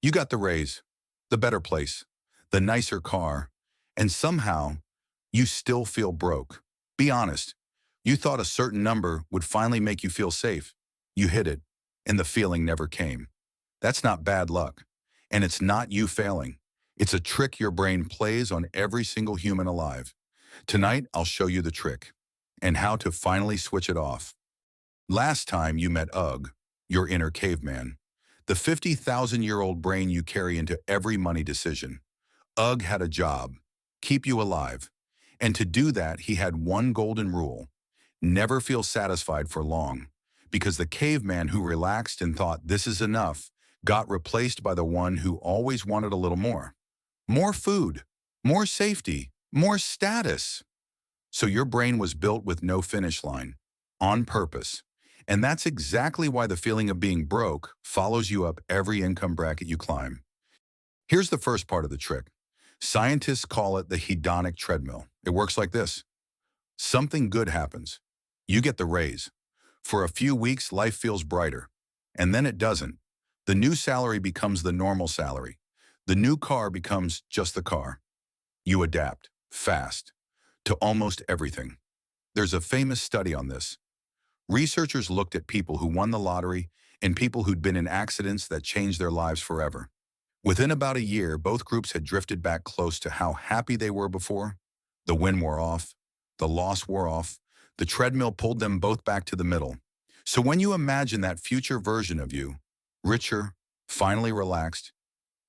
You got the raise, the better place, the nicer car, and somehow you still feel broke. Be honest. You thought a certain number would finally make you feel safe. You hit it, and the feeling never came. That's not bad luck, and it's not you failing. It's a trick your brain plays on every single human alive. Tonight, I'll show you the trick and how to finally switch it off. Last time you met Ugg, your inner caveman, the 50,000-year-old brain you carry into every money decision. Ugg had a job, keep you alive. And to do that, he had one golden rule: never feel satisfied for long, because the caveman who relaxed and thought this is enough got replaced by the one who always wanted a little more. More food, more safety, more status. So your brain was built with no finish line, on purpose. And that's exactly why the feeling of being broke follows you up every income bracket you climb. Here's the first part of the trick. Scientists call it the hedonic treadmill. It works like this. Something good happens. You get the raise. For a few weeks, life feels brighter. And then it doesn't. The new salary becomes the normal salary. The new car becomes just the car. You adapt, fast, to almost everything. There's a famous study on this. Researchers looked at people who won the lottery and people who'd been in accidents that changed their lives forever. Within about a year, both groups had drifted back close to how happy they were before. The win wore off, the loss wore off, the treadmill pulled them both back to the middle. So when you imagine that future version of you, richer, finally relaxed,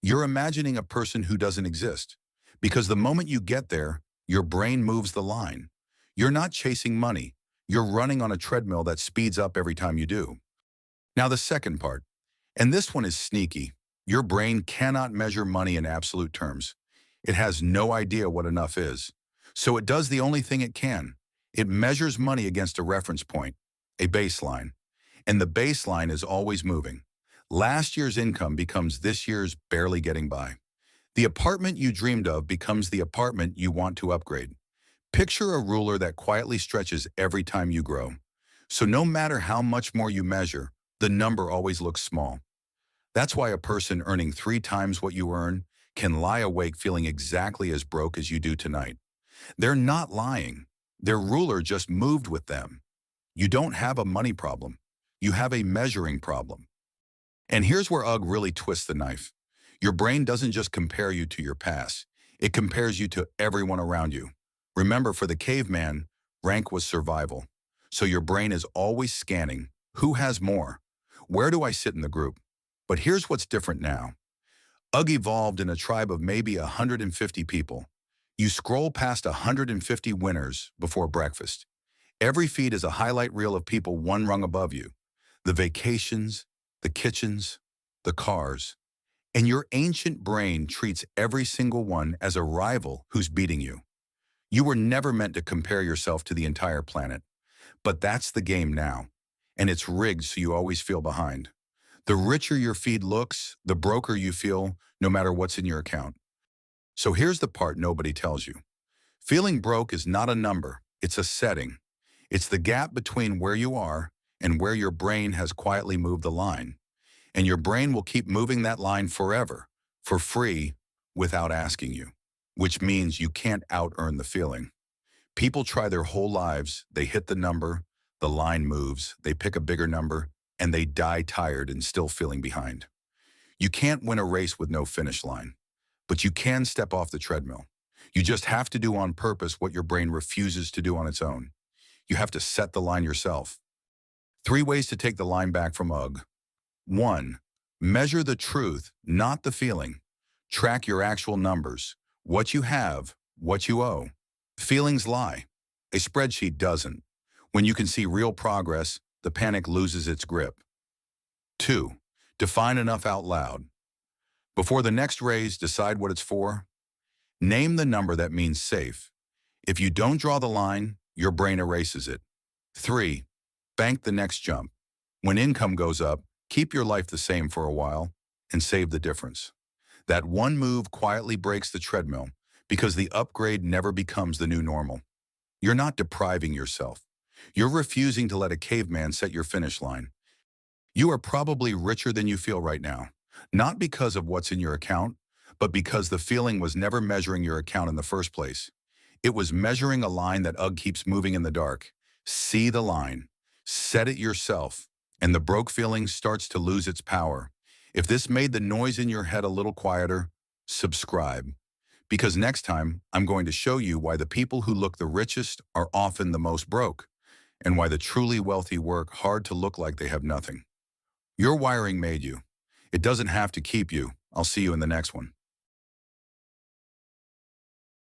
you're imagining a person who doesn't exist. Because the moment you get there, your brain moves the line. You're not chasing money. You're running on a treadmill that speeds up every time you do. Now the second part, and this one is sneaky. Your brain cannot measure money in absolute terms. It has no idea what enough is. So it does the only thing it can. It measures money against a reference point, a baseline. And the baseline is always moving. Last year's income becomes this year's barely getting by. The apartment you dreamed of becomes the apartment you want to upgrade. Picture a ruler that quietly stretches every time you grow. So no matter how much more you measure, the number always looks small. That's why a person earning 3 times what you earn can lie awake feeling exactly as broke as you do tonight. They're not lying. Their ruler just moved with them. You don't have a money problem. You have a measuring problem. And here's where Ugg really twists the knife. Your brain doesn't just compare you to your past. It compares you to everyone around you. Remember, for the caveman, rank was survival. So your brain is always scanning. Who has more? Where do I sit in the group? But here's what's different now. Ugg evolved in a tribe of maybe 150 people. You scroll past 150 winners before breakfast. Every feed is a highlight reel of people one rung above you. The vacations, the kitchens, the cars. And your ancient brain treats every single one as a rival who's beating you. You were never meant to compare yourself to the entire planet. But that's the game now. And it's rigged so you always feel behind. The richer your feed looks, the broker you feel, no matter what's in your account. So here's the part nobody tells you. Feeling broke is not a number, it's a setting. It's the gap between where you are and where your brain has quietly moved the line. And your brain will keep moving that line forever, for free, without asking you. Which means you can't out-earn the feeling. People try their whole lives, they hit the number, the line moves, they pick a bigger number, and they die tired and still feeling behind. You can't win a race with no finish line, but you can step off the treadmill. You just have to do on purpose what your brain refuses to do on its own. You have to set the line yourself. 3 ways to take the line back from Ugg. 1. Measure the truth, not the feeling. Track your actual numbers. What you have, what you owe. Feelings lie. A spreadsheet doesn't. When you can see real progress, the panic loses its grip. 2. Define enough out loud. Before the next raise, decide what it's for. Name the number that means safe. If you don't draw the line, your brain erases it. 3. Bank the next jump. When income goes up, keep your life the same for a while and save the difference. That one move quietly breaks the treadmill because the upgrade never becomes the new normal. You're not depriving yourself. You're refusing to let a caveman set your finish line. You are probably richer than you feel right now, Not because of what's in your account, but because the feeling was never measuring your account in the first place. It was measuring a line that keeps moving in the dark. See the line, set it yourself, and the broke feeling starts to lose its power. If this made the noise in your head a little quieter, subscribe. Because next time, I'm going to show you why the people who look the richest are often the most broke, and why the truly wealthy work hard to look like they have nothing. Your wiring made you. It doesn't have to keep you. I'll see you in the next one.